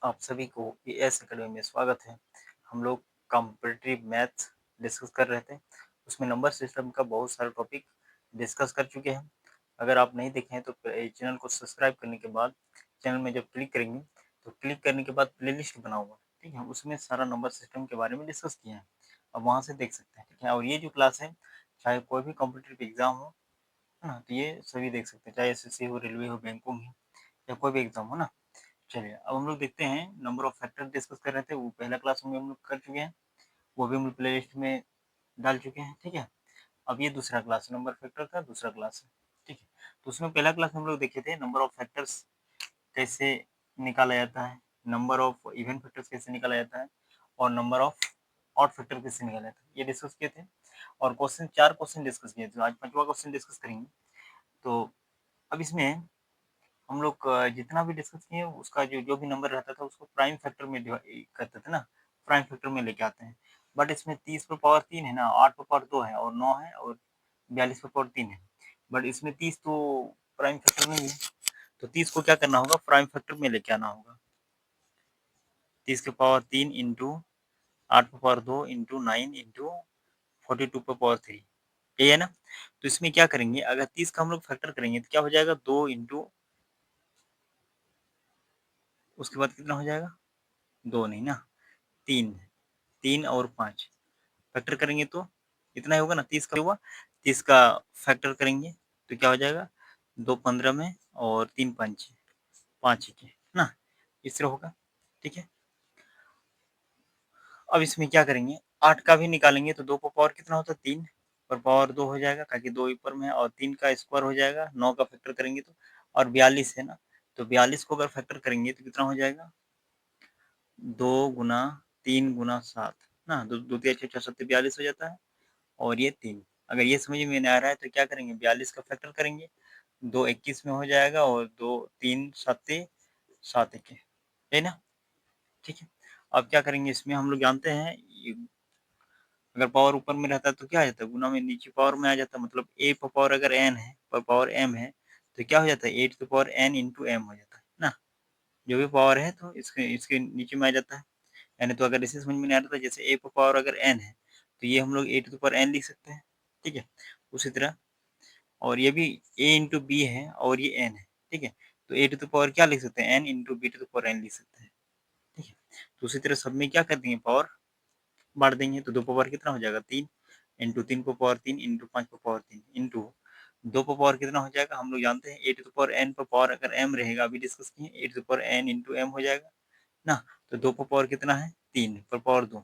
आप सभी को एएस अकेडमी में स्वागत है। हम लोग कॉम्पिटिटिव मैथ्स डिस्कस कर रहे थे। उसमें नंबर सिस्टम का बहुत सारा टॉपिक डिस्कस कर चुके हैं। अगर आप नहीं देखे हैं तो चैनल को सब्सक्राइब करने के बाद चैनल में जब क्लिक करेंगे तो क्लिक करने के बाद प्लेलिस्ट बना हुआ है, ठीक है, उसमें सारा नंबर सिस्टम के बारे में डिस्कस किया है। अब वहाँ से देख सकते हैं, ठीक है। और ये जो क्लास है, चाहे कोई भी कॉम्पिटिटिव एग्जाम हो, है ना, तो ये सभी देख सकते हैं, चाहे एसएससी हो, रेलवे हो, बैंकों में या कोई भी एग्जाम हो ना। चलिए अब हम लोग देखते हैं, नंबर ऑफ फैक्टर डिस्कस कर रहे थे, वो पहला क्लास में हम लोग कर चुके हैं, वो भी हम लोग प्ले लिस्ट में डाल चुके हैं, ठीक है। अब ये दूसरा क्लास नंबर फैक्टर का दूसरा क्लास है, ठीक है। तो उसमें पहला क्लास हम लोग देखे थे नंबर ऑफ फैक्टर्स कैसे निकाला जाता है, नंबर ऑफ इवन फैक्टर्स कैसे निकाला जाता है, और नंबर ऑफ ऑड फैक्टर कैसे निकाला जाता है, ये डिस्कस किए थे। और क्वेश्चन 4 क्वेश्चन डिस्कस किए थे, आज 5वां क्वेश्चन डिस्कस करेंगे। तो अब इसमें हम लोग जितना भी डिस्कस किए उसका जो जो भी नंबर रहता था उसको प्राइम फैक्टर में करते थे ना, प्राइम फैक्टर में लेके आते हैं। बट इसमें 30 पर पावर 3 है ना, 8 पर पावर 2 है, और 9 है, और 42 पर पावर 3 है। बट इसमें 30 तो प्राइम फैक्टर नहीं है, तो 30 को क्या करना होगा, प्राइम फैक्टर में लेके आना होगा। 30 के पावर 3 इंटू 8 पर पावर 2 इंटू 9 इंटू 42 पर पावर 3, यही है ना। तो इसमें क्या करेंगे, अगर 30 का हम लोग फैक्टर करेंगे तो क्या हो जाएगा, 2 इंटू, उसके बाद कितना हो जाएगा, 2 नहीं ना, 3, 3 और 5 फैक्टर करेंगे तो इतना ही होगा ना, 30 का हुआ, 30 का फैक्टर करेंगे तो क्या हो जाएगा, 2 15 में, और 3 5 5 के ना, इस तरह होगा, ठीक है। अब इसमें क्या करेंगे, 8 का भी निकालेंगे तो 2 का पावर कितना होता है, 3 पर पावर 2 हो जाएगा, ताकि 2 ऊपर में है, और 3 का स्क्वायर हो जाएगा, 9 का फैक्टर करेंगे तो, और 42 है ना, तो 42 को अगर फैक्टर करेंगे तो कितना हो जाएगा, 2 गुना 3 गुना 7 ना, दो दो तीन 6 6 7 42 हो जाता है, और ये 3। अगर ये समझ में नहीं आ रहा है तो क्या करेंगे, 42 का फैक्टर करेंगे, 2 21 में हो जाएगा, और 2 3 7 7 1 है ना, ठीक है। अब क्या करेंगे, इसमें हम लोग जानते हैं, अगर पावर ऊपर में रहता है तो क्या आ जाता है, गुना में नीचे पावर में आ जाता है, मतलब ए पर पावर अगर एन है, पर पावर एम है, तो क्या हो जाता है, a to power n into m हो जाता है ना। जो भी पावर है तो इसके इसके नीचे में आ जाता है। यानी तो अगर इसे समझ में नहीं आ रहा था, जैसे ए पर पावर अगर एन है तो ये हम लोग ए टू द पावर एन लिख सकते हैं, ठीक है। उसी तरह, और ये भी ए इंटू बी है और ये एन है, ठीक है। तो ए टू द पावर क्या लिख सकते हैं, n into b to the power n लिख सकते हैं, ठीक है। तो उसी तरह सब में क्या कर देंगे, पावर बांट देंगे, तो 2 पावर कितना हो जाएगा, 3 इंटू 3 पर पावर 3 इंटू 5 पर पावर 3 इंटू 2 पर पावर कितना हो जाएगा, हम लोग जानते हैं a to the power n पर पावर अगर एम रहेगा, अभी डिस्कस किए, a to the power n into m हो जाएगा ना। तो 2 पर पावर कितना है, 3 पर पावर 2,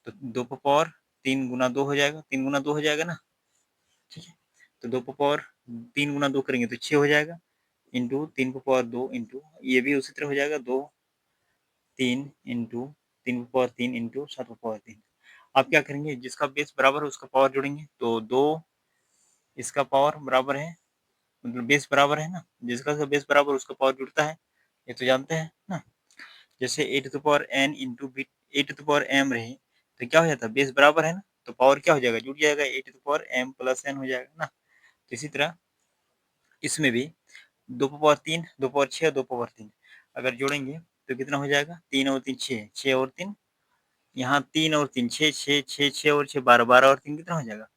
तो 2 पर पावर 3 गुना 2 हो जाएगा, 3 गुना 2 हो जाएगा ना, ठीक है। तो 2 पर पावर 3 गुना 2 करेंगे तो 6 हो जाएगा, इंटू 3 पर पावर 2 इंटू ये भी उसी तरह हो जाएगा, 2 3 इंटू 3 पर पावर 3 इंटू 7 पर पावर 3। आप क्या करेंगे, जिसका बेस बराबर है उसका पावर जोड़ेंगे, तो 2 इसका पावर बराबर है, मतलब बेस बराबर है ना, जिसका बेस बराबर उसका पावर जुड़ता है, ये तो जानते हैं ना। जैसे a to the power n into b, a to the power m रहे तो क्या हो जाता है, बेस बराबर है ना, तो पावर क्या हो जाएगा, जुड़ जाएगा, a to the power m plus n हो जाएगा ना। तो इसी तरह इसमें भी 2 पावर 3, 2 पावर 6, 2 पावर 3 अगर जोड़ेंगे तो कितना हो जाएगा, 3 और 3 6, 6 और 3, यहाँ 3 और 3 6 6 6 6 और 6 12, 12 और 3 कितना हो जाएगा,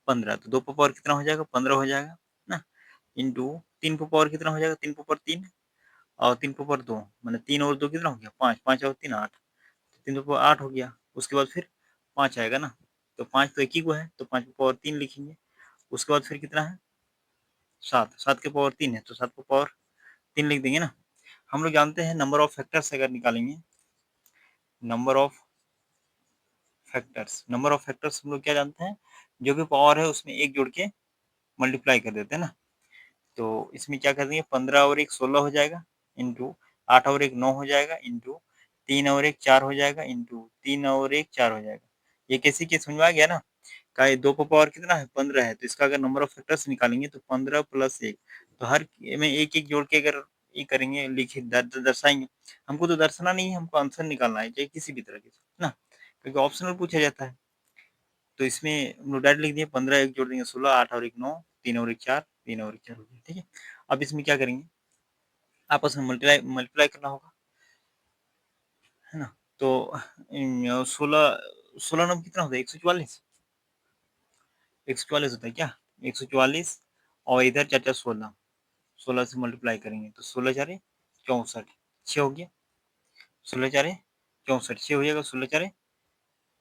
15। तो 2 पर पावर कितना हो जाएगा, 15 हो जाएगा ना, इंटू 3 पर पावर कितना हो जाएगा, 3 पर पावर 3, और 3 पर पावर 2, मतलब 3 और 2 कितना हो गया, 5, 5 और 3 8, 3 पर पावर 8 हो गया। उसके बाद फिर 5 आएगा ना, तो 5 तो एक ही को है, तो 5 पर पावर 3 लिखेंगे। उसके बाद फिर कितना है, 7, 7 के पावर 3 है, तो 7 पर पावर 3 लिख देंगे ना। हम लोग जानते हैं नंबर ऑफ फैक्टर्स अगर निकालेंगे, number of factors, number of factors हम लोग क्या जानते हैं, जो भी पावर है उसमें एक जोड़ के मल्टीप्लाई कर देते हैं ना। तो इसमें क्या कर देंगे, 15 और 1 16 हो जाएगा, इंटू 8 और 1 9 हो जाएगा, इंटू 3 और 1 4 हो जाएगा, इंटू 3 और 1 4 हो जाएगा। ये कैसी के समझ में आ गया ना, का 2 का पावर कितना है, 15 है, तो इसका अगर नंबर ऑफ फैक्टर्स निकालेंगे तो 15 प्लस 1, तो हर में एक एक जोड़ के अगर ये करेंगे, लिखे दर्शाएंगे, हमको तो दर्शाना नहीं है, हमको आंसर निकालना है, चाहे किसी भी तरह से ना, क्योंकि ऑप्शनल पूछा जाता है। तो इसमें हम लोग डायरेक्ट लिख दिए, 15 एक जोड़ देंगे 16, 8 और 1 9, 3 और 1 4, 3 और 1 4 हो गया, ठीक है। अब इसमें क्या करेंगे, आपस में मल्टीप्लाई मल्टीप्लाई करना होगा, है ना। तो 16 16 9 कितना होता है 144, 144 होता है क्या, 144 और इधर 4 4 16, 16 से मल्टीप्लाई करेंगे तो 16 4 64, 6 हो गया, 16 4 64, 6 हो जाएगा, 16 4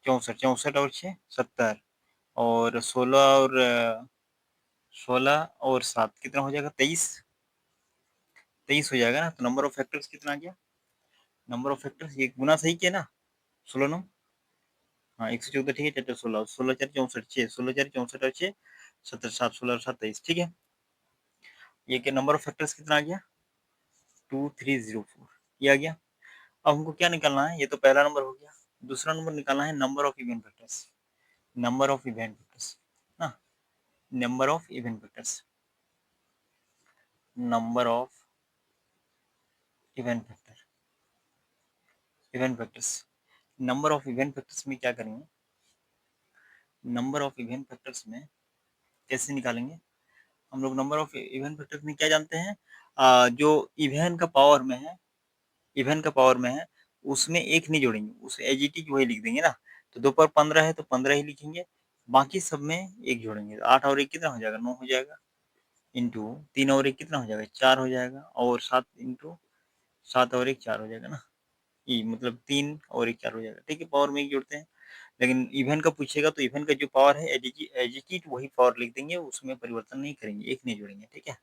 64, 64 और 6 70, और 16 और 7 कितना हो जाएगा 23, 23 हो जाएगा ना। तो नंबर ऑफ फैक्टर्स कितना आ गया, नंबर ऑफ फैक्टर्स ये गुना सही किया ना, 16 9, हाँ 114, ठीक है, 4 4 16, 16 4 64, 6, 16 4 64 और 6 70, 7 16 और 7 23, ठीक है। ये क्या नंबर ऑफ फैक्टर्स कितना आ गया 2304, ये आ गया। अब हमको क्या निकालना है, ये तो पहला नंबर हो गया, दूसरा नंबर निकालना है number of even factors, number of even factors ना, number of even factors, number of even factor, even factors, number of even factors में क्या करेंगे, नंबर ऑफ इवन फैक्टर्स में कैसे निकालेंगे हम लोग, नंबर ऑफ इवन फैक्टर्स में क्या जानते हैं, जो इवन का पावर में है, इवन का पावर में है उसमें एक नहीं जोड़ेंगे, उस एज इट इज वही लिख देंगे ना। तो 2 पर 15 है तो 15 ही लिखेंगे, बाकी सब में एक जोड़ेंगे, 8 और 1 कितना हो जाएगा 9 हो जाएगा, इंटू 3 और 1 कितना हो जाएगा 4 हो जाएगा, और 7 इंटू 7 और 1 4 हो जाएगा ना, ये मतलब 3 और 1 4 हो जाएगा, ठीक है, पावर में एक जोड़ते हैं। लेकिन इवन का पूछेगा तो इवन का जो पावर है एज इट इज वही पावर लिख देंगे, उसमें परिवर्तन नहीं करेंगे, एक नहीं जोड़ेंगे, ठीक है।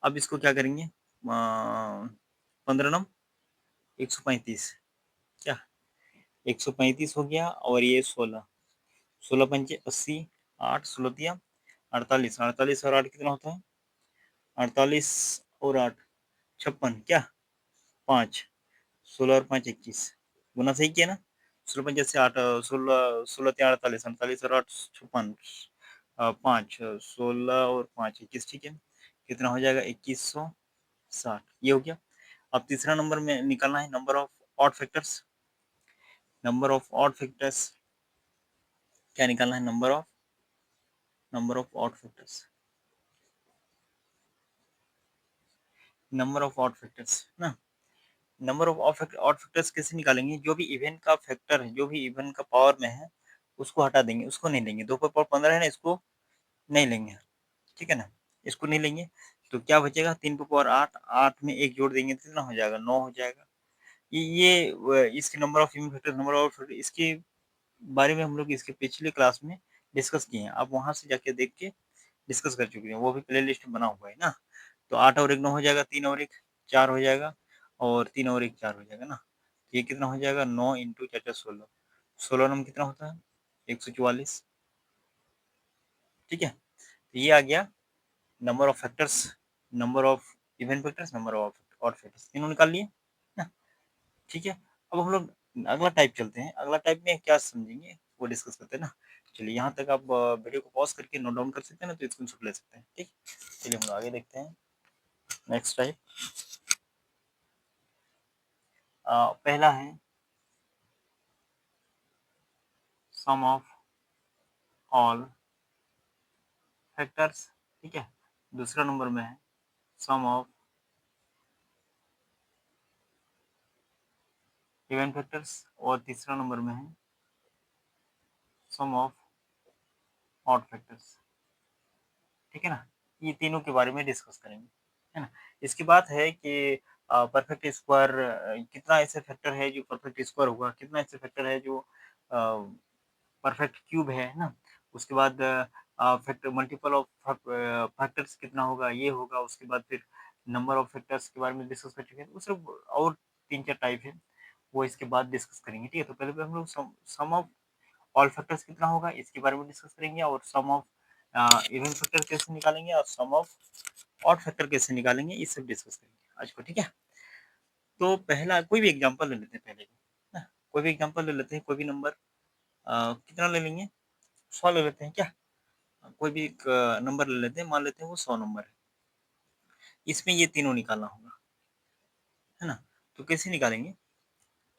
अब इसको क्या करेंगे, 15 नम 135, क्या 135 हो गया, और ये 16, 16 पंचे 80, 8 16 दिया 48, 48 और 8 कितना होता है 48 और 8 56, क्या 5, 16 और 5 21, गुना सही किया ना, 16 पंचे से 8, 16 16 3 48, 48 और 8 56, 5 16 और 5 21, ठीक है, कितना हो जाएगा 2160, ये हो गया। अब तीसरा नंबर में निकालना है number of odd factors, number of odd factors क्या निकालना है, number of odd factors, number of odd factors ना, नंबर ऑफ ऑड फैक्टर्स कैसे निकालेंगे, जो भी इवन का फैक्टर है, जो भी इवन का पावर में है उसको हटा देंगे, उसको नहीं लेंगे, 2 पर पावर 15 है ना, इसको नहीं लेंगे, ठीक है ना, इसको नहीं लेंगे, तो क्या बचेगा 3 पर पावर 8, 8 में एक जोड़ देंगे तो कितना हो जाएगा 9 हो जाएगा। इसके number of even factor, number of factor, इसके बारे में हम लोग इसके पिछले क्लास में डिस्कस किए हैं, आप वहां से जाके देख के डिस्कस कर चुके हैं, वो भी प्ले लिस्ट बना हुआ है ना। तो 8 और 1 9 हो जाएगा, 3 और 1 4 हो जाएगा, और 3 और 1 4 हो जाएगा ना, ये कितना हो जाएगा 9 इंटू 4 4 16, 16 नंबर कितना होता है 144, ठीक है। तो ये आ गया number of factors, number of even factors, number of odd factors, तीनों निकाल लिए ना, ठीक है। अब हम लोग अगला टाइप चलते हैं, अगला टाइप में क्या समझेंगे वो डिस्कस करते हैं ना। चलिए यहाँ तक आप वीडियो को पॉज करके नोट डाउन कर सकते हैं ना, तो स्क्रीनशॉट ले सकते हैं, ठीक। चलिए हम लोग आगे देखते हैं नेक्स्ट टाइप। पहला है सम ऑफ ऑल फैक्टर्स, ठीक है। दूसरा नंबर में है सम ऑफ इवन फैक्टर्स, और तीसरा नंबर में है सम ऑफ ऑड फैक्टर्स, ठीक है ना। ये तीनों के बारे में डिस्कस करेंगे, है ना। इसकी बात है कि परफेक्ट स्क्वायर, कितना ऐसे फैक्टर है जो परफेक्ट स्क्वायर होगा, कितना ऐसे फैक्टर है जो परफेक्ट क्यूब है ना। उसके बाद फैक्टर मल्टीपल ऑफ फैक्टर्स कितना होगा, ये होगा। उसके बाद फिर नंबर ऑफ फैक्टर्स के बारे में डिस्कस कर चुके हैं, वो सिर्फ और 3 4 टाइप है, वो इसके बाद डिस्कस करेंगे, ठीक है। तो पहले पे हम लोग सम ऑफ ऑल फैक्टर्स कितना होगा इसके बारे में डिस्कस करेंगे, और सम ऑफ इवन फैक्टर कैसे निकालेंगे, और सम ऑफ ऑड फैक्टर कैसे निकालेंगे, ये सब डिस्कस करेंगे आज को, ठीक है। तो पहला कोई भी एग्जांपल ले लेते हैं पहले ना, कोई भी एग्जांपल ले लेते हैं, कोई भी नंबर कितना ले लेंगे 100 ले लेते हैं क्या, कोई भी एक नंबर ले लेते हैं, मान लेते हैं वो 100 नंबर है, इसमें ये तीनों निकालना होगा, है ना। तो कैसे निकालेंगे,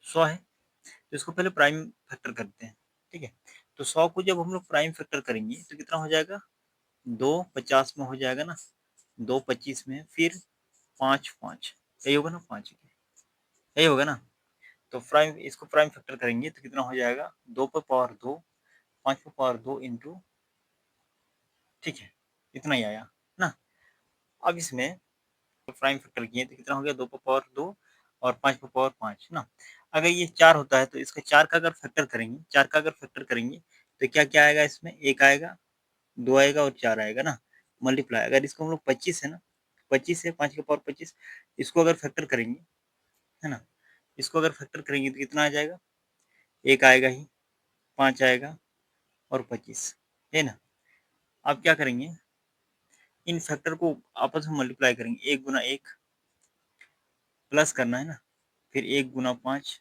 100 है तो इसको पहले प्राइम फैक्टर करते हैं, ठीक है। तो 100 को जब हम लोग प्राइम फैक्टर करेंगे तो कितना हो जाएगा, 2 50 में हो जाएगा ना, 2 25 में, फिर 5 5, यही होगा ना, 5 यही होगा ना। तो प्राइम इसको प्राइम फैक्टर करेंगे तो कितना हो जाएगा 2 पर पावर 2 5 पर पावर 2 इंटू, ठीक है, इतना ही आया ना। अब इसमें प्राइम फैक्टर किए तो कितना हो गया 2 पर पावर 2 और 5 पर पावर 5 ना। अगर ये 4 होता है तो इसका 4 का अगर फैक्टर करेंगे 4 का अगर फैक्टर करेंगे तो क्या क्या आएगा इसमें, 1 आएगा, 2 आएगा और 4 आएगा ना, मल्टीप्लाई। अगर इसको हम लोग 25 है ना, 25 है 5 की पावर 25, इसको अगर फैक्टर करेंगे, है ना, इसको अगर फैक्टर करेंगे तो कितना आ जाएगा, 1 आएगा ही, 5 आएगा और 25, है ना। अब क्या करेंगे, इन फैक्टर को आपस में मल्टीप्लाई करेंगे, 1 गुना 1 प्लस करना है ना, फिर 1 गुना 5,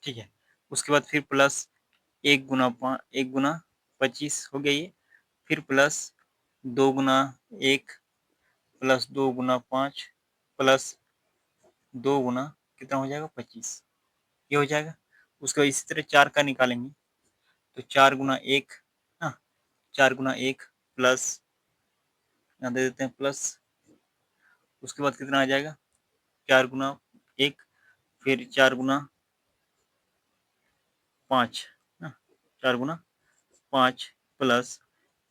ठीक है, उसके बाद फिर प्लस 1 गुना 5, 1 गुना 25 हो गया ये, फिर प्लस 2 गुना 1 प्लस 2 गुना 5 प्लस 2 गुना कितना हो जाएगा 25, ये हो जाएगा। उसके बाद इसी तरह 4 का निकालेंगे तो 4 गुना 1, हाँ, 4 गुना 1 प्लस, यहाँ दे देते हैं प्लस, उसके बाद कितना आ जाएगा 4 गुना 1 फिर 4 गुना 5 ना, 4 गुना 5 प्लस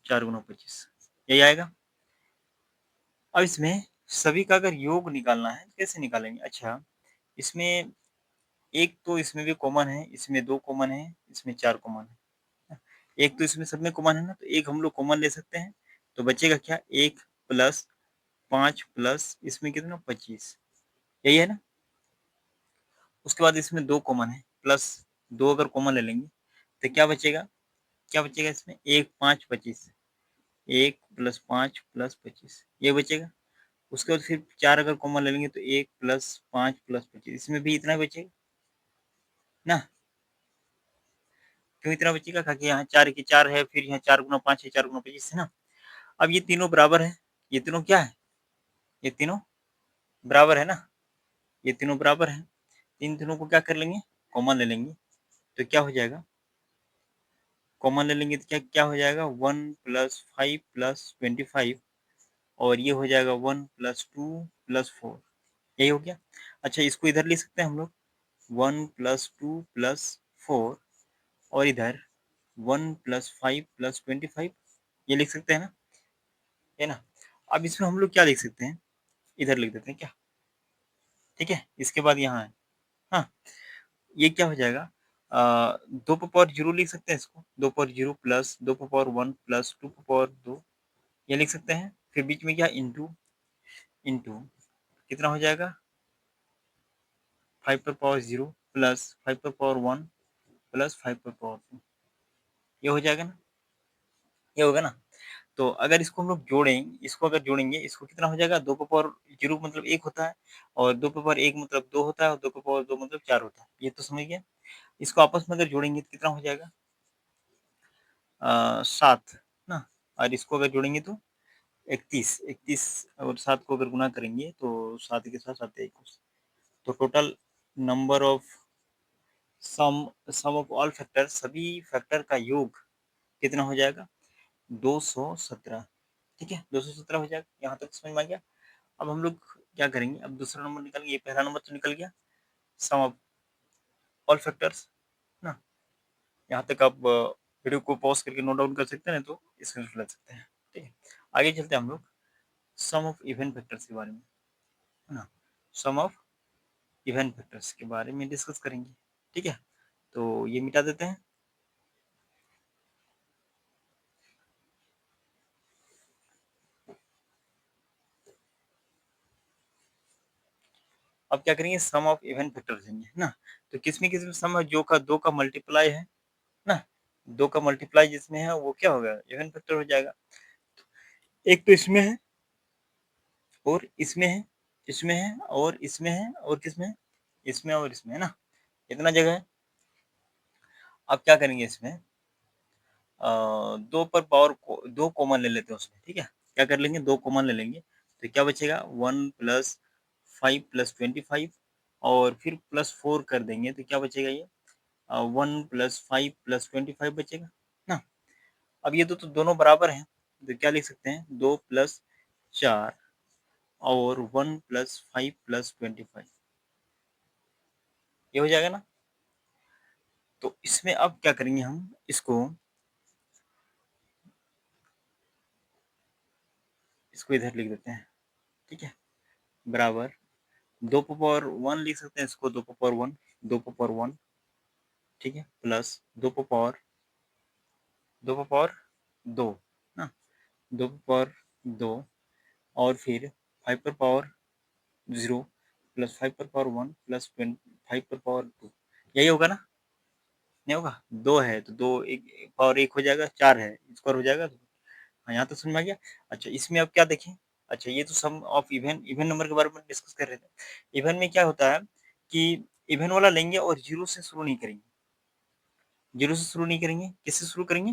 4 गुना 25, यही आएगा। अब इसमें सभी का अगर योग निकालना है तो कैसे निकालेंगे, अच्छा, इसमें एक तो इसमें भी कॉमन है, इसमें 2 कॉमन है, इसमें 4 कॉमन है। एक तो इसमें सब में कॉमन है ना, तो एक हम लोग कॉमन ले सकते हैं, तो बचेगा क्या 1 प्लस 5 प्लस इसमें कितना 25, यही है ना। उसके बाद इसमें 2 कॉमन है, प्लस 2 अगर कॉमन ले लेंगे तो क्या बचेगा, क्या बचेगा इसमें 1 5 25, 1 प्लस 5 प्लस 25 ये बचेगा। उसके बाद फिर 4 अगर कॉमन ले लेंगे तो 1 प्लस 5 प्लस 25 इसमें भी इतना बचेगा ना, क्यों इतना बचेगा, क्योंकि यहाँ 4 की 4 है, फिर यहाँ 4 गुना 5 है, 4 गुना 25 है ना। अब ये तीनों बराबर है, ये तीनों क्या है, ये तीनों बराबर है ना, ये तीनों बराबर है, इन तीनों को क्या कर लेंगे, कॉमन ले लेंगे तो क्या हो जाएगा, कॉमन ले लेंगे तो क्या क्या हो जाएगा 1 प्लस 5 प्लस 25 और ये हो जाएगा 1 प्लस 2 प्लस 4, यही हो गया। अच्छा, इसको इधर लिख सकते हैं हम लोग 1 प्लस 2 प्लस 4 और इधर 1 प्लस 5 प्लस 25 ये लिख सकते हैं ना, है ना। अब इसमें हम लोग क्या लिख सकते हैं, इधर लिख देते हैं क्या, ठीक है, इसके बाद यहाँ है, हाँ, ये क्या हो जाएगा, 2 पर पावर 0 लिख सकते हैं इसको, 2 पर 0 प्लस 2 पर पावर 1 प्लस 2 पर पावर 2 ये लिख सकते हैं, फिर बीच में क्या इंटू, इंटू कितना हो जाएगा 5 पर पावर 0 प्लस 5 पर पावर 1 प्लस 5 पर पावर 2 ये हो जाएगा ना, ये होगा ना। तो अगर इसको हम लोग जोड़ें, इसको अगर जोड़ेंगे, इसको कितना हो जाएगा 2 का पावर 0 मतलब 1 होता है और 2 का पावर 1 मतलब 2 होता है और 2 का पावर 2 मतलब 4 होता है, ये तो समझ गए। इसको आपस में अगर जोड़ेंगे तो कितना हो जाएगा 7 ना, और इसको अगर जोड़ेंगे तो 31, 31 और 7 को अगर गुना करेंगे तो 7 के साथ 7 21, तो total number of sum sum of all factor, सभी फैक्टर का योग कितना हो जाएगा 217, ठीक है, 217 हो जाएगा। यहाँ तक समझ में आ गया। अब हम लोग क्या करेंगे, अब दूसरा नंबर निकालेंगे, ये पहला नंबर तो निकल गया सम ऑफ ऑल फैक्टर्स ना। यहाँ तक आप वीडियो को पॉज करके नोट डाउन कर सकते हैं, तो स्क्रीनशॉट ले सकते हैं, ठीक है। आगे चलते हैं हम लोग सम ऑफ इवन फैक्टर्स के बारे में, है ना, सम ऑफ इवन फैक्टर्स के बारे में डिस्कस करेंगे, ठीक है। तो ये मिटा देते हैं। अब क्या करेंगे सम ऑफ इवन फैक्टर्स देंगे ना, तो किसमें सम है, जो का 2 का मल्टीप्लाई है ना, 2 का मल्टीप्लाई जिसमें है वो क्या होगा इवन फैक्टर हो जाएगा। एक तो इसमें है और इसमें है, इसमें है और इसमें है और किसमें है, इसमें और इसमें है ना, इतना जगह है। अब क्या करेंगे इसमें 2 पर पावर को 2 कॉमन ले लेते हैं उसमें, ठीक है, क्या कर लेंगे 2 कॉमन ले लेंगे तो क्या बचेगा 1 प्लस 5 प्लस 25 और फिर प्लस 4 कर देंगे तो क्या बचेगा ये 1 प्लस 5 प्लस 25 बचेगा ना। अब ये तो दोनों बराबर हैं तो क्या लिख सकते हैं 2 प्लस 4 और 1 + 5 + 25, ये हो जाएगा ना। तो इसमें अब क्या करेंगे हम, इसको इधर लिख देते हैं, ठीक है, बराबर 2 पावर 1 लिख सकते हैं इसको, 2 पावर 1, 2 पावर 1, ठीक है, प्लस 2 पावर 2 ना, 2 पावर 2, और फिर 5 पर पावर 0 प्लस 5 पर पावर 1 प्लस 5 पर पावर 2, यही होगा ना, नहीं होगा, 2 है तो 2 एक पावर 1 हो जाएगा, 4 है स्क्वायर हो जाएगा। हाँ, यहाँ तो समझ में आ गया। अच्छा, इसमें अब क्या देखें, अच्छा ये तो सम ऑफ इवन इवन नंबर के बारे में डिस्कस कर रहे थे। इवन में क्या होता है कि इवन वाला लेंगे और जीरो से शुरू नहीं करेंगे, जीरो से शुरू नहीं करेंगे, किससे शुरू करेंगे,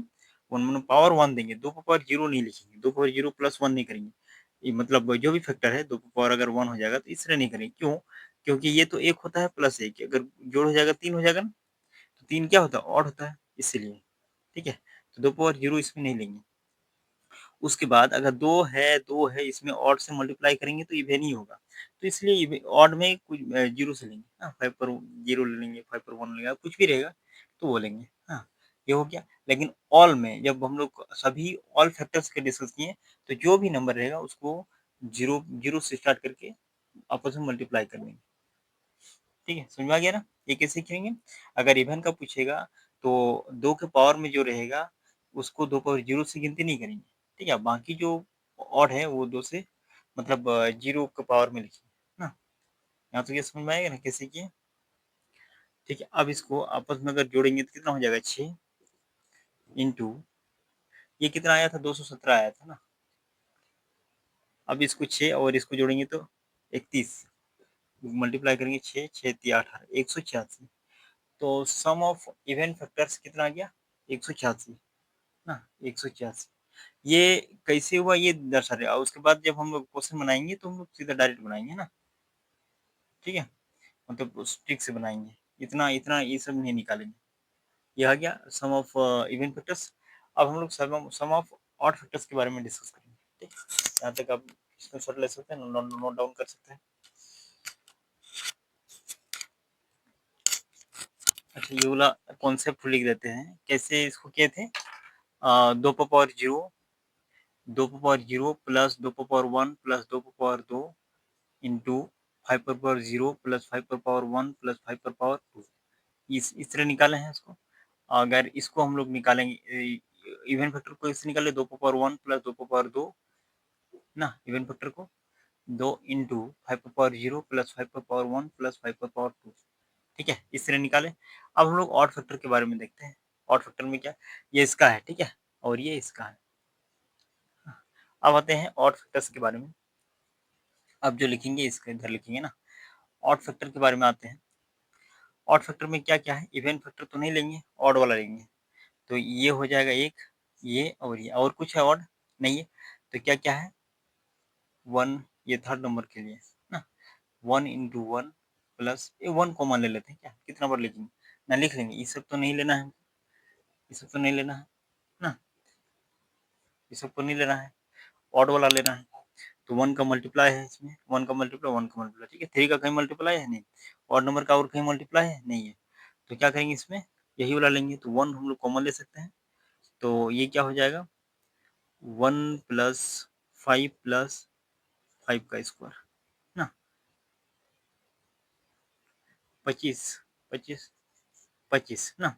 वन पावर 1 देंगे, 2 पावर 0 नहीं लिखेंगे, 2 पावर 0 प्लस 1 नहीं करेंगे, ये मतलब जो भी फैक्टर है 2 पावर अगर 1 हो जाएगा तो इसलिए नहीं करेंगे, क्यों, क्योंकि ये तो एक होता है प्लस एक, अगर जोड़ हो जाएगा 3 हो जाएगा ना, तो 3 क्या होता है, ऑड होता है, इसीलिए, ठीक है, तो 2 पावर 0 इसमें नहीं लेंगे। उसके बाद अगर 2 है इसमें ऑड से मल्टीप्लाई करेंगे तो इवन ही होगा, तो इसलिए ऑड में कुछ जीरो से लेंगे, हाँ 5 पर 0 ले लेंगे, 5 पर 1 लेंगे, कुछ भी रहेगा तो वो लेंगे, हाँ ये हो गया। लेकिन ऑल में जब हम लोग सभी ऑल फैक्टर्स के डिस्कस किए, तो जो भी नंबर रहेगा उसको जीरो जीरो से स्टार्ट करके आपस में मल्टीप्लाई कर देंगे, ठीक है, समझ में आ गया ना। ये कैसे करेंगे, अगर इवन का पूछेगा तो 2 के पावर में जो रहेगा उसको 2 पावर 0 से गिनती नहीं करेंगे, ठीक है, बाकी जो ऑड है वो 2 से मतलब 0 के पावर में लिखिए ना। यहाँ तो ये समझ में आएगा ना कैसे किए, ठीक है। अब इसको आपस में अगर जोड़ेंगे तो कितना हो जाएगा, 6 इंटू, ये कितना आया था, 217 आया था ना। अब इसको 6 और इसको जोड़ेंगे तो 31, मल्टीप्लाई करेंगे 6 6 3 18, 186। तो सम ऑफ इवन फैक्टर्स कितना आ गया, 186 ना, 186। ये कैसे हुआ ये दर्शा रहे, और उसके बाद जब हम लोग क्वेश्चन बनाएंगे तो हम लोग सीधा डायरेक्ट बनाएंगे ना, ठीक है, मतलब उस ट्रिक से बनाएंगे, इतना इतना ये सब नहीं निकालेंगे। ये आ गया सम ऑफ इवन फैक्टर्स। अब हम लोग सम ऑफ ऑड फैक्टर्स के बारे में डिस्कस करेंगे, ठीक, यहाँ तक आप स्क्रीनशॉट ले सकते हैं, नोट डाउन कर सकते हैं। अच्छा, ये वाला कॉन्सेप्ट लिख देते हैं, कैसे इसको किए थे, 2 power 0, 2 power 0 plus 2 power 1 plus 2 power 2 into 5 पर पावर 0 प्लस 5 पर पावर 1 प्लस 5 पर पावर 2, इस तरह निकाले हैं इसको। अगर इसको हम लोग निकालेंगे इवन फैक्टर को, इससे निकाले 2 पावर 1 प्लस 2 पावर 2 ना, इवन फैक्टर को 2 इंटू 5 पर पावर 0 प्लस 5 पर पावर 1 प्लस 5 पर पावर 2, ठीक है, इस तरह निकाले। अब हम लोग ऑड फैक्टर के बारे में देखते हैं। ऑड फैक्टर में क्या, ये इसका है, ठीक है, और ये इसका है। अब आते हैं ऑड फैक्टर्स के बारे में। अब जो लिखेंगे इसके इधर लिखेंगे ना, ऑड फैक्टर के बारे में आते हैं। ऑड फैक्टर में क्या क्या है, इवन फैक्टर तो नहीं लेंगे, ऑड वाला लेंगे, तो ये हो जाएगा एक, ये और ये, और कुछ है ऑड नहीं है, तो क्या क्या है, 1, ये थर्ड नंबर के लिए ना, 1 इंटू 1 प्लस ये 1 कॉमन ले लेते हैं, क्या कितना बार लिखेंगे ना, लिख लेंगे, ये सब तो नहीं लेना है, ये सब तो नहीं लेना है ना, ये सब को नहीं लेना है, ऑड वाला लेना है। तो 1 का मल्टीप्लाई है इसमें, 1 का मल्टीप्लाई 1 का मल्टीप्लाई, ठीक है, 3 का कहीं मल्टीप्लाई है नहीं, ऑड नंबर का और कहीं मल्टीप्लाई है नहीं है, तो क्या करेंगे इसमें, यही वाला लेंगे, तो 1 हम लोग कॉमन ले सकते हैं, तो ये क्या हो जाएगा, 1 प्लस 5 प्लस 5 का स्क्वायर ना, 25, 25, 25 ना।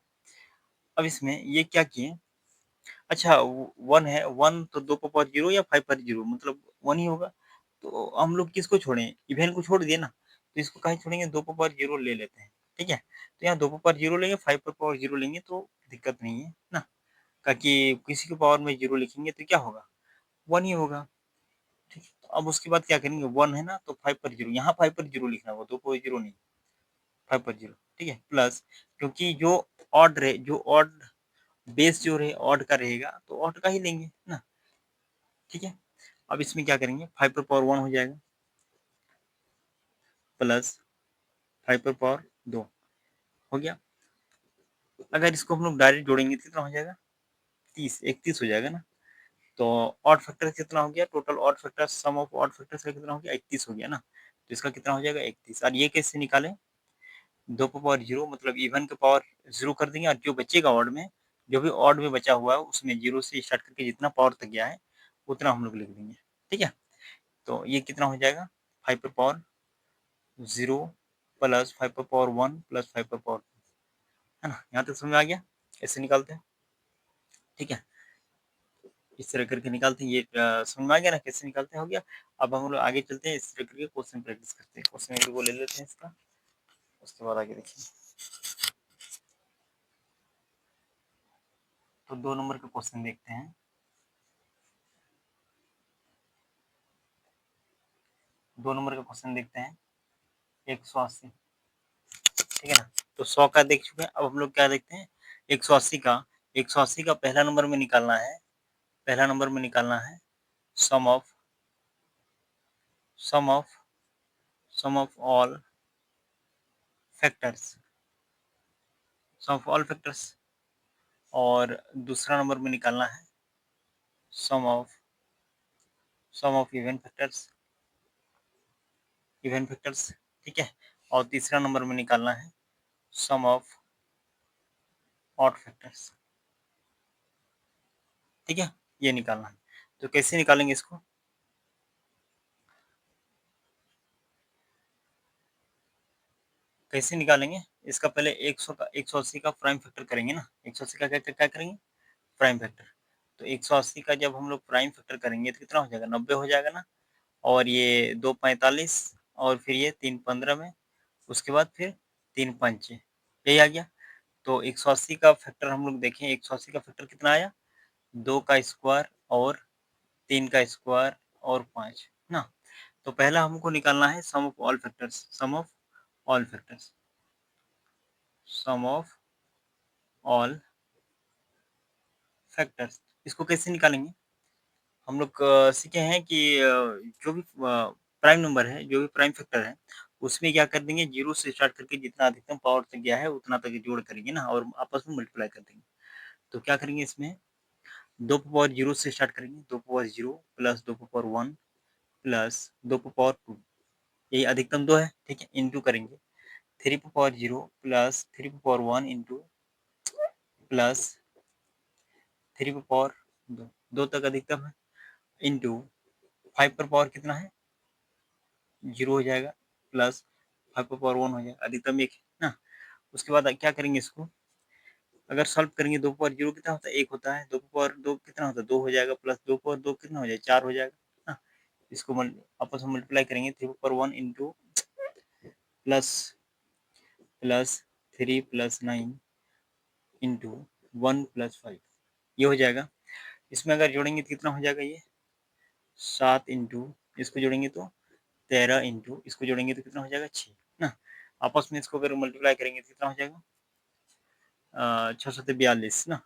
अब इसमें ये क्या किए, अच्छा 1 है, 1 तो 2 पर 0 या 5 पर 0 मतलब 1 ही होगा, तो हम लोग किसको छोड़ें, इवन को छोड़ दिए ना, तो इसको कहीं छोड़ेंगे, 2 पर 0 ले लेते हैं, ठीक है, तो यहाँ 2 पर 0 लेंगे, 5 पर पावर 0 लेंगे तो दिक्कत नहीं है ना, ताकि किसी के पावर में 0 लिखेंगे तो क्या होगा, 1 ही होगा, ठीक है। तो अब उसके बाद क्या करेंगे, 1 है ना तो 5 पर 0, यहाँ 5 पर 0 लिखना होगा, 2 पर 0 नहीं, 5 पर 0, ठीक है, प्लस क्योंकि जो ऑड बेस जो रहे ऑड का रहेगा तो ऑड का ही लेंगे ना, ठीक है। अब इसमें क्या करेंगे, 5 पर पावर 1 हो जाएगा प्लस 5 पर पावर 2 हो गया। अगर इसको हम लोग डायरेक्ट जोड़ेंगे तो कितना हो जाएगा, 30, 31 हो जाएगा ना, तो ऑड फैक्टर कितना हो गया, total odd factor sum of odd factors का कितना हो गया, 31 हो गया ना। तो इसका कितना हो जाएगा 31। और ये कैसे निकालें, 2 की पावर 0 मतलब इवन के पावर 0 कर देंगे, और जो बचेगा ऑड में, जो भी ऑड में बचा हुआ है उसमें 0 से स्टार्ट करके जितना पावर तक गया है उतना हम लोग लिख देंगे। ठीक है, तो ये कितना हो जाएगा 5 पर पावर 0 प्लस 5 पर पावर 1 प्लस 5 पर पावर 2, है ना। यहाँ तक समझ में आ गया ऐसे निकालते हैं। ठीक है, इस तरह करके निकालते हैं। ये समझ में आ गया ना कैसे निकालते हैं, हो गया। अब हम लोग आगे चलते हैं, इस तरह करके क्वेश्चन प्रैक्टिस करते हैं। क्वेश्चन एक वो ले लेते हैं इसका, उसके बाद आगे देखिए। तो 2 नंबर का क्वेश्चन देखते हैं। 2 नंबर का क्वेश्चन देखते हैं, 180। ठीक है ना, तो 100 का देख चुके हैं। अब हम लोग क्या देखते हैं, 180 का। 180 का पहला नंबर में निकालना है, पहला नंबर में निकालना है sum of sum of sum of all factors, sum of all factors. और दूसरा नंबर में निकालना है sum of even factors, even factors. ठीक है, और तीसरा नंबर में निकालना है सम ऑफ ऑड फैक्टर्स। ठीक है, ये निकालना है। तो कैसे निकालेंगे इसको, कैसे निकालेंगे इसका, पहले 100 का 180 का प्राइम फैक्टर करेंगे ना। 180 का क्या क्या करेंगे, प्राइम फैक्टर। तो 180 का जब हम लोग प्राइम फैक्टर करेंगे तो कितना हो जाएगा, 90 हो जाएगा ना। और ये 2 45 और फिर ये 3 15 में, उसके बाद फिर 3 5 यही आ गया। तो 180 का फैक्टर हम लोग देखें, 180 का फैक्टर कितना आया, 2 का स्क्वायर और 3 का स्क्वायर और 5 ना। तो पहला हमको निकालना है sum of all factors, sum of all factors, sum of all factors. इसको कैसे निकालेंगे, हम लोग सीखे हैं कि जो भी प्राइम नंबर है, जो भी प्राइम फैक्टर है, उसमें क्या कर देंगे, 0 से स्टार्ट करके जितना अधिकतम पावर तक गया है उतना तक जोड़ करेंगे ना, और आपस में मल्टीप्लाई कर देंगे। तो क्या करेंगे इसमें, 2 पावर 0 से स्टार्ट करेंगे, 2 power 0 plus 2 power 1 plus 2 power 2, यही अधिकतम 2 है। ठीक है, इंटू करेंगे 3 power 0 plus 3 power 1 into plus 3 power 2, 2 तक अधिकतम है, इंटू 5 पर पावर कितना है, 0 हो जाएगा, प्लस 5 पर पावर 1 हो जाएगा, अधिकतम 1 है ना। उसके बाद क्या करेंगे इसको, अगर सॉल्व करेंगे, 2 पावर 0 कितना होता है, 1 होता है, 2 पावर 2 कितना होता है, 2 हो जाएगा, प्लस 2 पावर 2 कितना हो जाएगा, 4 हो जाएगा ना। इसको आपस में मल्टीप्लाई करेंगे, 3 power 1 into plus plus 3 plus 9 into 1 plus 5, ये हो जाएगा। इसमें अगर जोड़ेंगे तो कितना हो जाएगा, ये 7 इंटू, इसको जोड़ेंगे तो 13 इंटू, इसको जोड़ेंगे तो कितना हो जाएगा 6 ना। आपस में इसको अगर मल्टीप्लाई करेंगे तो कितना हो जाएगा, 642 ना।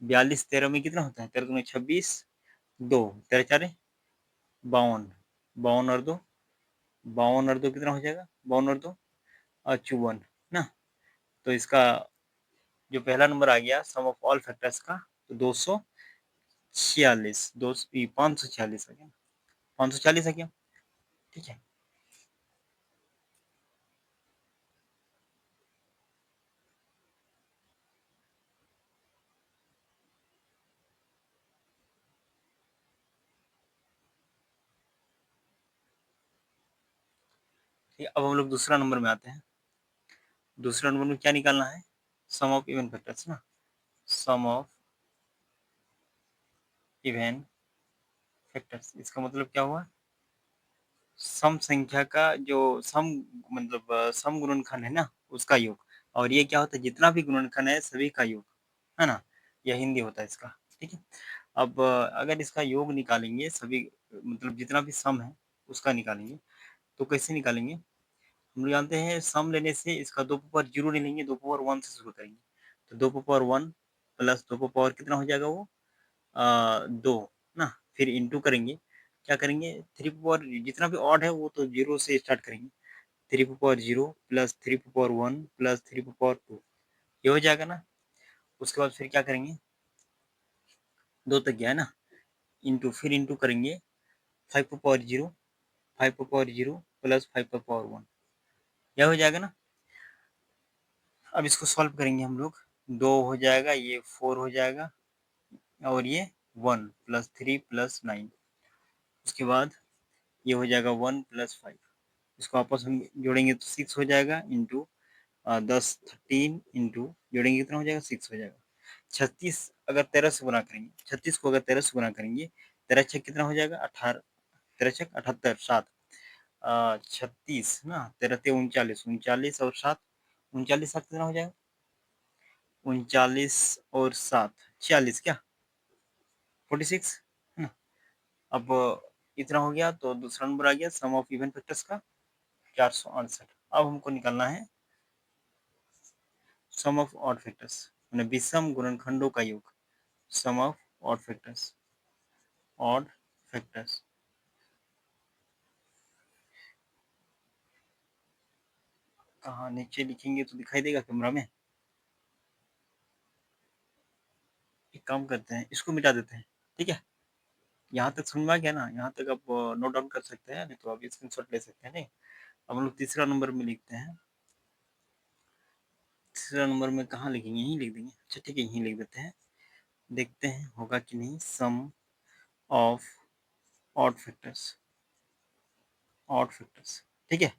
42 13 में कितना होता है, 13 में 26, 2 13 4 52, 52 और 2, 52 और 2 कितना हो जाएगा, 52 और 2 54 ना। तो इसका जो पहला नंबर आ गया सम ऑफ ऑल फैक्टर्स का, तो 246, 546 आ गया, 540 आ गया। ठीक है, ठीक है, अब हम लोग दूसरा नंबर में आते हैं। दूसरा नंबर में क्या निकालना है, सम ऑफ इवन फैक्टर्स ना, सम ऑफ इवन फैक्टर्स। इसका मतलब क्या हुआ, सम संख्या का जो सम, मतलब सम गुणनखंड है ना उसका योग। और ये क्या होता है, जितना भी गुणनखंड है सभी का योग, है ना, यह हिंदी होता है इसका। ठीक है, अब अगर इसका योग निकालेंगे, सभी मतलब जितना भी सम है उसका निकालेंगे, तो कैसे निकालेंगे, हम लोग जानते हैं सम लेने से इसका 2 पावर 0 नहीं लेंगे, 2 पावर 1 से शुरू करेंगे। तो 2 पावर 1 प्लस 2 पावर कितना हो जाएगा, वो 2 ना, फिर इंटू करेंगे, क्या करेंगे, 3 पावर जितना भी ऑड है वो तो 0 से स्टार्ट करेंगे, 3 power 0 plus 3 power 1 plus 3 power 2, ये हो जाएगा ना। उसके बाद फिर क्या करेंगे, 2 तक गया है ना, इंटू फिर इंटू करेंगे 5 पर पावर 0, 5 पर पावर 0 प्लस 5 पर पावर 1, यह हो जाएगा ना। अब इसको सॉल्व करेंगे हम लोग, 2 हो जाएगा, ये 4 हो जाएगा और ये 1 प्लस 3 प्लस 9, उसके बाद ये हो जाएगा 1 प्लस 5, इसको आपस में जोड़ेंगे तो 6 हो जाएगा इंटू 10 13 इंटू जोड़ेंगे कितना हो जाएगा 6 हो जाएगा। 36 अगर 13 से गुना करेंगे, 36 को अगर 13 से गुना करेंगे, 13 छः कितना हो जाएगा 18, 13 छः 78, 7 36 ना, 13 ते 39, 39 और 7, 39 7 कितना हो जाएगा 39 और 7 46 क्या 46 है ना। अब इतना हो गया तो दूसरा नंबर आ गया सम ऑफ इवन फैक्टर्स का 468। अब हमको निकालना है सम ऑफ ऑड फैक्टर्स, मैंने विषम गुणनखंडों का योग, sum of odd factors, odd factors. कहाँ नीचे लिखेंगे तो दिखाई देगा कैमरा में। एक काम करते हैं, इसको मिटा देते हैं, ठीक है। यहाँ तक समझ में आ गया ना, यहाँ तक आप नोट डाउन कर सकते हैं, नहीं तो आप स्क्रीनशॉट ले सकते हैं। नहीं, अब हम लोग तीसरा नंबर में लिखते हैं। तीसरा नंबर में कहाँ लिखेंगे, यहीं लिख देंगे। अच्छा ठीक है, यहीं लिख देते हैं, देखते हैं होगा कि नहीं। Sum of odd factors, odd factors, ठीक है।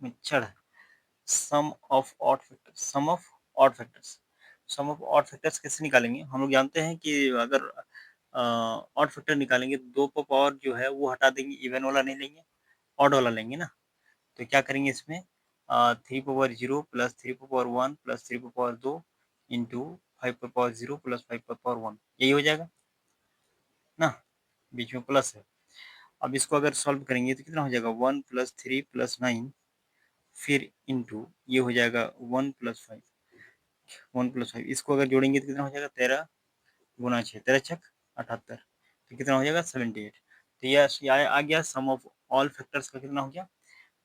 मच्छर, sum of odd factors, sum of odd factors. Sum of odd factors कैसे निकालेंगे, हम लोग जानते हैं कि अगर ऑड फैक्टर निकालेंगे तो 2 पर पावर जो है वो हटा देंगे, इवन वाला नहीं लेंगे, ऑड वाला लेंगे ना। तो क्या करेंगे इसमें 3 power 0 plus 3 power 1 plus 3 power 2 into 5 power 0 plus 5 power 1, यही हो जाएगा ना, बीच में प्लस है। अब इसको अगर सॉल्व करेंगे तो कितना हो जाएगा 1 प्लस 3 प्लस 9 फिर इंटू ये हो जाएगा 1 प्लस 5, 1 प्लस 5, इसको अगर जोड़ेंगे तो कितना हो जाएगा 13 गुना 6, 13 छक 78, तो कितना हो जाएगा 78। तो यह आ गया सम ऑफ ऑल फैक्टर्स का कितना हो गया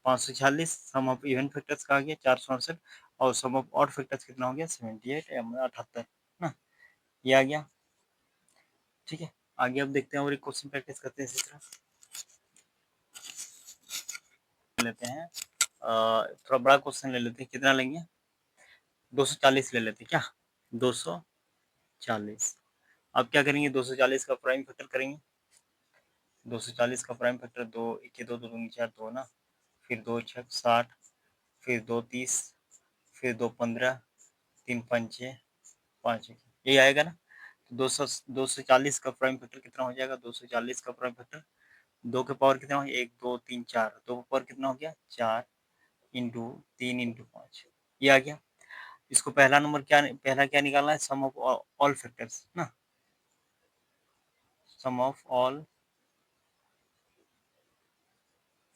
546, सम ऑफ इवन फैक्टर्स का आ गया 468 और सम ऑफ ऑड फैक्टर्स कितना हो गया 78 या 78 ना, ये आ गया। ठीक है, आगे अब देखते हैं और एक क्वेश्चन प्रैक्टिस करते हैं इसी तरह लेते हैं। थोड़ा बड़ा क्वेश्चन ले लेते हैं, कितना लेंगे 240 ले लेते हैं क्या, 240। अब क्या करेंगे 240 का प्राइम फैक्टर करेंगे, 240 का प्राइम फैक्टर 2 1 2 2 2 4 2 ना, फिर 2 6 60, फिर 2 30, फिर 2 15, 3 5 5, यही आएगा ना। तो 240 का प्राइम फैक्टर कितना हो जाएगा, 240 का प्राइम फैक्टर 2 के पावर कितना हो, 1 2 3 4, 2 के पावर कितना हो गया 4 इंटू 3 इंटू 5, ये आ गया। इसको पहला नंबर क्या, पहला क्या निकालना है, सम ऑफ ऑल फैक्टर्स ना, sum of all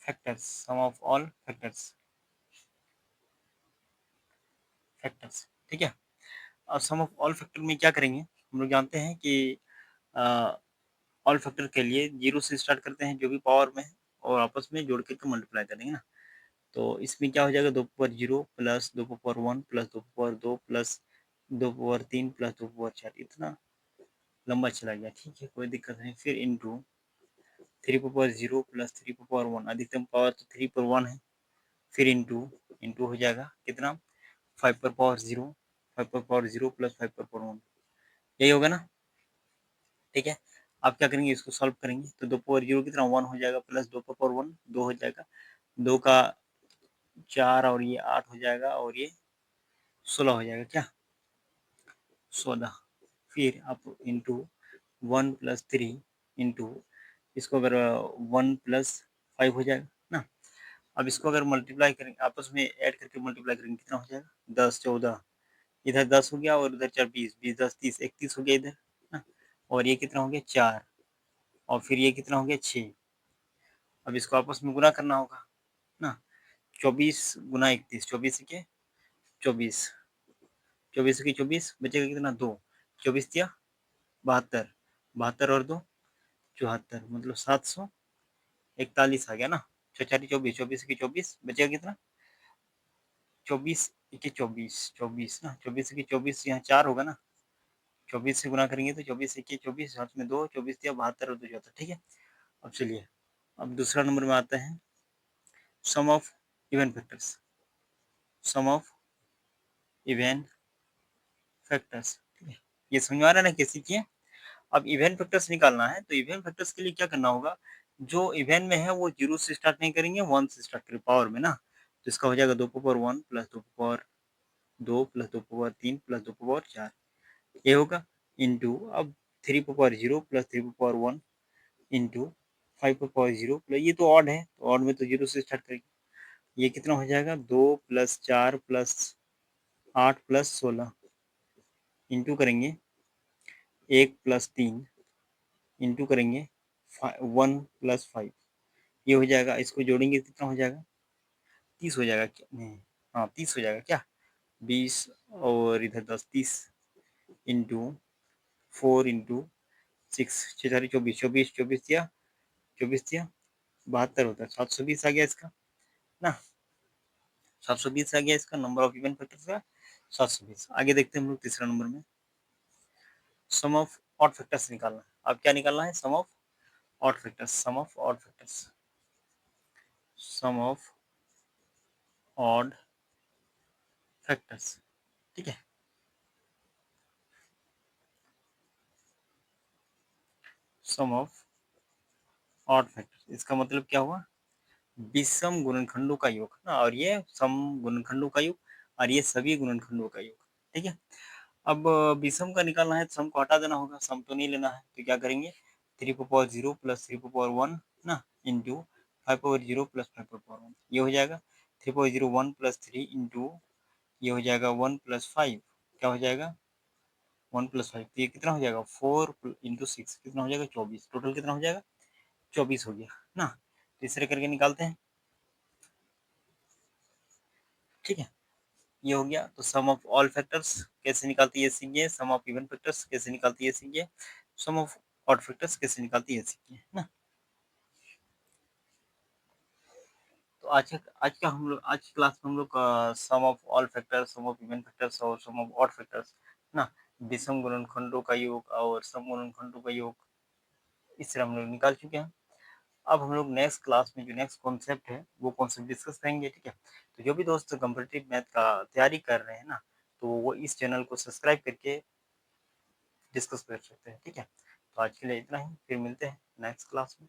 factors, sum of all factors, factors, ठीक है। और सम ऑफ ऑल फैक्टर में क्या करेंगे, हम लोग जानते हैं कि ऑल फैक्टर के लिए 0 से स्टार्ट करते हैं जो भी पावर में है और आपस में जोड़ के मल्टीप्लाई करेंगे ना। तो इसमें क्या हो जाएगा 2 power 0 plus 2 power 1 plus 2 power 2 plus 2 power 3 plus 2 power 4, इतना लंबा चला गया, ठीक है कोई दिक्कत नहीं। फिर इंटू 3 पावर 0 प्लस 3 पावर 1, अधिकतम पावर तो 3 पर 1 है, फिर इंटू इंटू हो जाएगा कितना 5 पर पावर 0, 5 पर पावर 0 प्लस 5 पर पावर 1, यही होगा ना, ठीक है। आप क्या करेंगे इसको सॉल्व करेंगे तो 2 पावर 0 कितना 1 हो जाएगा प्लस 2 पावर 1 2 हो जाएगा, 2 का 4 और ये 8 हो जाएगा और ये 16 हो जाएगा क्या 16, फिर आप इंटू 1 प्लस 3 इंटू इसको अगर 1 प्लस 5 हो जाएगा ना। अब इसको अगर मल्टीप्लाई करेंगे आपस में ऐड करके मल्टीप्लाई करेंगे कितना हो जाएगा 10 14, इधर 10 हो गया और उधर 4 20 20 10 30 31 हो गया इधर ना, और ये कितना हो गया 4 और फिर ये कितना हो गया 6। अब इसको आपस में गुना करना होगा ना, 24 गुना 31, 24 के 24, 24 की 24 बचेगा कितना 2, 24 दिया 72, 72 और 2 74, मतलब 741 आ गया ना। 4 24, 24 की 24 बचेगा कितना 24 की 24, 24 ना, 24 की 24 यहाँ 4 होगा ना, 24 से गुना करेंगे तो 24 1 24, हाथ में 2, 24 दिया 72 और 2 74, ठीक है। अब चलिए, अब दूसरा नंबर में आते हैं, sum of even factors, sum of even factors, ठीक है। ये समझ में आ रहा है ना कैसे किए। अब इवन फैक्टर्स निकालना है, तो इवन फैक्टर्स के लिए क्या करना होगा, जो इवन में है वो 0 से स्टार्ट नहीं करेंगे, 1 से स्टार्ट करेंगे पावर में ना। तो इसका हो जाएगा 2 power 1 plus 2 power 2 plus 2 power 3 plus 2 power 4, ये होगा इंटू, अब 3 power 0 plus 3 power 1 into 5 power 0 plus, ये तो ऑड है, तो ऑड में तो 0 से स्टार्ट करेंगे, ये कितना हो जाएगा 2 प्लस 4 प्लस 8 प्लस 16 इंटू करेंगे 1 प्लस 3 इंटू करेंगे 1 प्लस 5, ये हो जाएगा, इसको जोड़ेंगे कितना हो जाएगा 30 हो जाएगा क्या, नहीं हाँ 30 हो जाएगा क्या, 20 और इधर 10, 30 इंटू 4 इंटू 6, 6 24, 24 24 दिया, 24 दिया 72 होता है, 720 आ गया इसका ना, 720 आ गया इसका नंबर ऑफ इवन फैक्टर्स का 720। आगे देखते हैं हम लोग तीसरा नंबर में, सम ऑफ ऑड फैक्टर्स निकालना है। अब क्या निकालना है, sum of odd factors, sum of odd factors, sum of odd factors, ठीक है। सम ऑफ ऑड फैक्टर्स, इसका मतलब क्या हुआ, विषम गुणनखंडों का योग ना, और ये सम गुणनखंडों का योग, और ये सभी गुणनखंडों का योग, ठीक है। अब विषम का निकालना है तो सम को हटा देना होगा, सम तो नहीं लेना है, तो क्या करेंगे 3 पावर 0 प्लस 3 पावर 1 ना इंटू 5 पावर 0 प्लस 5 पावर 1, ये हो जाएगा 3 पावर 0 1 प्लस 3 इंटू, ये हो जाएगा 1 प्लस 5, क्या हो जाएगा 1 प्लस 5, तो ये कितना हो जाएगा 4 इंटू 6 कितना हो जाएगा 24, टोटल कितना हो जाएगा 24 हो गया ना। तीसरे करके निकालते हैं, ठीक है। ये हो गया, तो सम ऑफ ऑल फैक्टर्स कैसे निकालती है सीखिए, सम ऑफ इवन फैक्टर्स कैसे निकालती है सीखिए, सम ऑफ ऑड फैक्टर्स कैसे निकालती है सीखिए ना। तो आज का हम लोग, आज की क्लास में हम लोग sum of all factors, sum of even factors और सम ऑफ ऑड फैक्टर्स ना, विषम गुणनखंडों का योग और सम गुणनखंडों का योग, इस तरह हम लोग निकाल चुके हैं। अब हम लोग नेक्स्ट क्लास में जो नेक्स्ट कॉन्सेप्ट है वो कॉन्सेप्ट डिस्कस करेंगे, ठीक है। तो जो भी दोस्त कम्पिटिटिव मैथ का तैयारी कर रहे हैं ना, तो वो इस चैनल को सब्सक्राइब करके डिस्कस कर सकते हैं, ठीक है। तो आज के लिए इतना ही, फिर मिलते हैं नेक्स्ट क्लास में।